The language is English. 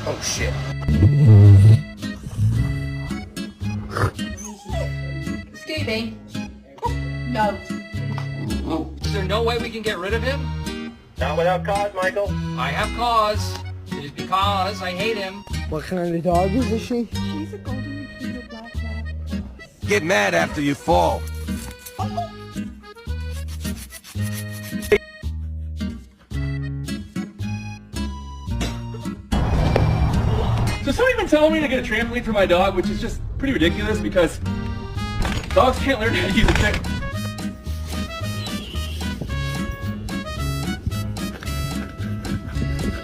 Oh shit. Stevie. No. Is there no way we can get rid of him? Not without cause, Michael. I have cause. It is because I hate him. What kind of dog is she? She's a golden retriever black lab. Get mad after you fall. So somebody been telling me to get a trampoline for my dog, which is just pretty ridiculous because dogs can't learn how to use a